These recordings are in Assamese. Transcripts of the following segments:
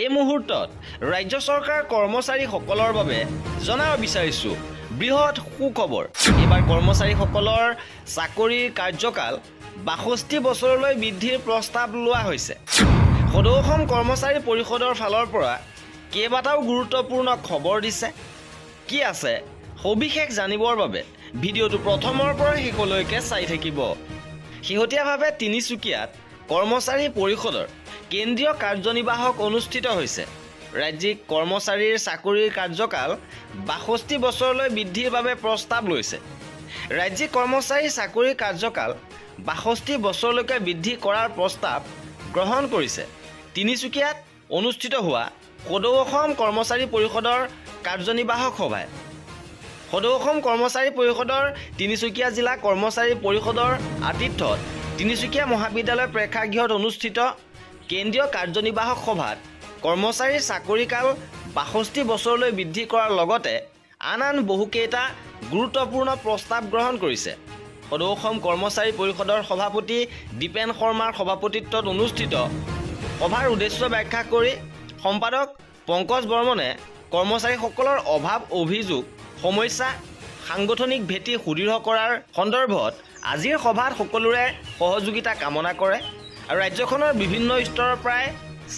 এই মুহূৰ্তত ৰাজ্য চৰকাৰ কৰ্মচাৰীসকলৰ বাবে জনাব বিচাৰিছোঁ বৃহৎ সুখবৰ। এইবাৰ কৰ্মচাৰীসকলৰ চাকৰিৰ কাৰ্যকাল ৬২ বছৰলৈ বৃদ্ধিৰ প্ৰস্তাৱ লোৱা হৈছে। সদৌ অসম কৰ্মচাৰী পৰিষদৰ ফালৰ পৰা কেইবাটাও গুৰুত্বপূৰ্ণ খবৰ দিছে। কি আছে সবিশেষ জানিবৰ বাবে ভিডিঅ'টো প্ৰথমৰ পৰা শেষলৈকে চাই থাকিব। শেহতীয়াভাৱে তিনিচুকীয়াত কৰ্মচাৰী পৰিষদৰ কেন্দ্ৰীয় কাৰ্যনিৰ্বাহক অনুষ্ঠিত হৈছে। ৰাজ্যিক কৰ্মচাৰীৰ চাকৰিৰ কাৰ্যকাল ৬২ বছৰলৈ বৃদ্ধিৰ বাবে প্ৰস্তাৱ লৈছে। ৰাজ্যিক কৰ্মচাৰীৰ চাকৰিৰ কাৰ্যকাল ৬২ বছৰলৈকে বৃদ্ধি কৰাৰ প্ৰস্তাৱ গ্ৰহণ কৰিছে তিনিচুকীয়াত অনুষ্ঠিত হোৱা সদৌ অসম কৰ্মচাৰী পৰিষদৰ কাৰ্যনিৰ্বাহক সভাই। সদৌ অসম কৰ্মচাৰী পৰিষদৰ তিনিচুকীয়া জিলা কৰ্মচাৰী পৰিষদৰ আতিথ্যত তিনিচুকীয়া মহাবিদ্যালয় প্ৰেক্ষাগৃহত অনুষ্ঠিত কেন্দ্ৰীয় কাৰ্যনিৰ্বাহক সভাত কৰ্মচাৰীৰ চাকৰিকাল ৬২ বছৰলৈ বৃদ্ধি কৰাৰ লগতে আন বহুকেইটা গুৰুত্বপূৰ্ণ প্ৰস্তাৱ গ্ৰহণ কৰিছে। সদৌ অসম কৰ্মচাৰী পৰিষদৰ সভাপতি দীপেন শৰ্মাৰ সভাপতিত্বত অনুষ্ঠিত সভাৰ উদ্দেশ্য ব্যাখ্যা কৰি সম্পাদক পংকজ বৰ্মনে কৰ্মচাৰীসকলৰ অভাৱ অভিযোগ সমস্যা সাংগঠনিক ভেটি সুদৃঢ় কৰাৰ সন্দৰ্ভত আজিৰ সভাত সকলোৰে সহযোগিতা কামনা কৰে আৰু ৰাজ্যখনৰ বিভিন্ন স্তৰৰ প্ৰায়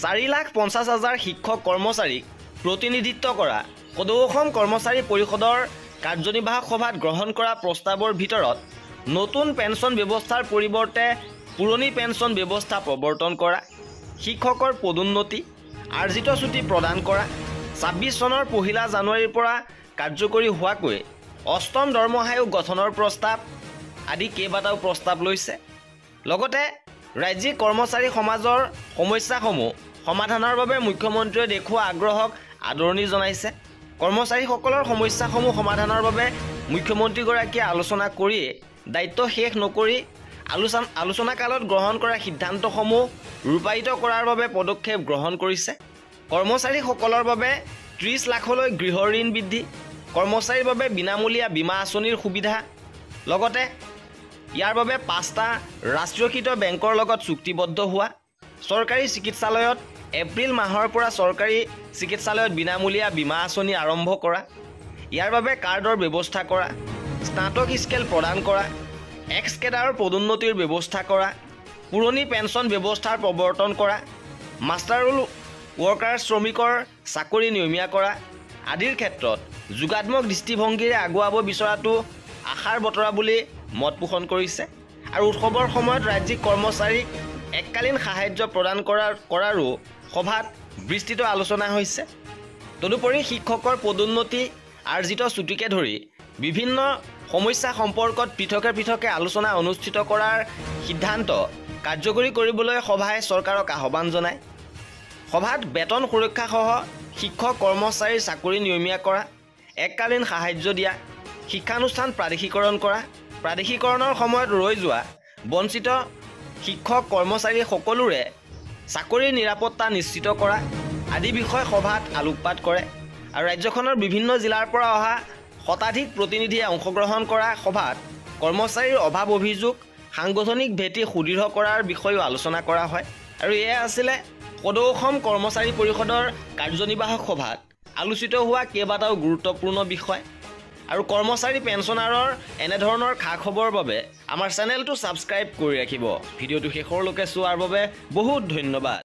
৪,৫০,০০০ শিক্ষক কৰ্মচাৰীক প্ৰতিনিধিত্ব কৰা সদৌ অসম কৰ্মচাৰী পৰিষদৰ কাৰ্যনিৰ্বাহক সভাত গ্ৰহণ কৰা প্ৰস্তাৱৰ ভিতৰত নতুন পেঞ্চন ব্যৱস্থাৰ পৰিৱৰ্তে পুৰণি পেঞ্চন ব্যৱস্থা প্ৰৱৰ্তন কৰা, শিক্ষকৰ পদোন্নতি, আৰ্জিত ছুটি প্ৰদান কৰা, ২৬ চনৰ ১ জানুৱাৰীৰ পৰা কাৰ্যকৰী হোৱাকৈ ৮ম দৰমহা আয়োগ গঠনৰ প্ৰস্তাৱ আদি কেইবাটাও প্ৰস্তাৱ লৈছে। লগতে ৰাজ্যিক কৰ্মচাৰী সমাজৰ সমস্যাসমূহ সমাধানৰ বাবে মুখ্যমন্ত্ৰীয়ে দেখুওৱা আগ্ৰহক আদৰণি জনাইছে। কৰ্মচাৰীসকলৰ সমস্যাসমূহ সমাধানৰ বাবে মুখ্যমন্ত্ৰীগৰাকীয়ে আলোচনা কৰিয়ে দায়িত্ব শেষ নকৰি আলোচনা কালত গ্ৰহণ কৰা সিদ্ধান্তসমূহ ৰূপায়িত কৰাৰ বাবে পদক্ষেপ গ্ৰহণ কৰিছে। কৰ্মচাৰীসকলৰ বাবে ৩০ লাখলৈ গৃহ ঋণ বৃদ্ধি, কৰ্মচাৰীৰ বাবে বিনামূলীয়া বীমা আঁচনিৰ সুবিধা, লগতে ইয়াৰ বাবে ৫টা ৰাষ্ট্ৰীয়কৃত বেংকৰ লগত চুক্তিবদ্ধ হোৱা, চৰকাৰী চিকিৎসালয়ত এপ্ৰিল মাহৰ পৰা চৰকাৰী চিকিৎসালয়ত বিনামূলীয়া বীমা আঁচনি আৰম্ভ কৰা, ইয়াৰ বাবে কাৰ্ডৰ ব্যৱস্থা কৰা, স্নাতক স্কেল প্ৰদান কৰা, এক্স কেডাৰৰ পদোন্নতিৰ ব্যৱস্থা কৰা, পুৰণি পেঞ্চন ব্যৱস্থাৰ প্ৰৱৰ্তন কৰা, মাষ্টাৰ ৰোল ৱৰ্কাৰ শ্ৰমিকৰ চাকৰি নিয়মীয়া কৰা আদিৰ ক্ষেত্ৰত যোগাত্মক দৃষ্টিভংগীৰে আগুৱাব বিচৰাটো আশাৰ বতৰা বুলি মত পোষণ কৰিছে। আৰু উৎসৱৰ সময়ত ৰাজ্যিক কৰ্মচাৰীক এককালীন সাহায্য প্ৰদান কৰাৰো সভাত বিস্তৃত আলোচনা হৈছে। তদুপৰি শিক্ষকৰ পদোন্নতি, আৰ্জিত ছুটিকে ধৰি বিভিন্ন সমস্যা সম্পৰ্কত পৃথকে আলোচনা অনুষ্ঠিত কৰাৰ সিদ্ধান্ত কাৰ্যকৰী কৰিবলৈ সভাই চৰকাৰক আহ্বান জনায়। সভাত বেতন সুৰক্ষাসহ শিক্ষক কৰ্মচাৰীৰ চাকৰি নিয়মীয়া কৰা, এককালীন সাহায্য দিয়া, শিক্ষানুষ্ঠান প্ৰাদেশিকৰণ কৰা, প্ৰাদেশিকৰণৰ সময়ত ৰৈ যোৱা বঞ্চিত শিক্ষক কৰ্মচাৰী সকলোৰে চাকৰিৰ নিৰাপত্তা নিশ্চিত কৰা আদি বিষয় সভাত আলোকপাত কৰে। আৰু ৰাজ্যখনৰ বিভিন্ন জিলাৰ পৰা অহা শতাধিক প্ৰতিনিধিয়ে অংশগ্ৰহণ কৰা সভাত কৰ্মচাৰীৰ অভাৱ অভিযোগ সাংগঠনিক ভেটি সুদৃঢ় কৰাৰ বিষয়েও আলোচনা কৰা হয়। আৰু এয়া আছিলে সদৌ অসম কৰ্মচাৰী পৰিষদৰ কাৰ্যনিৰ্বাহক সভাত আলোচিত হোৱা কেইবাটাও গুৰুত্বপূৰ্ণ বিষয়। আৰু কৰ্মচাৰী পেঞ্চনাৰৰ এনেধৰণৰ খা খবৰ বাবে আমাৰ চেনেলটো ছাবস্ক্ৰাইব কৰি ৰাখিব। ভিডিঅ'টো শেষৰলৈকে চোৱাৰ বাবে বহুত ধন্যবাদ।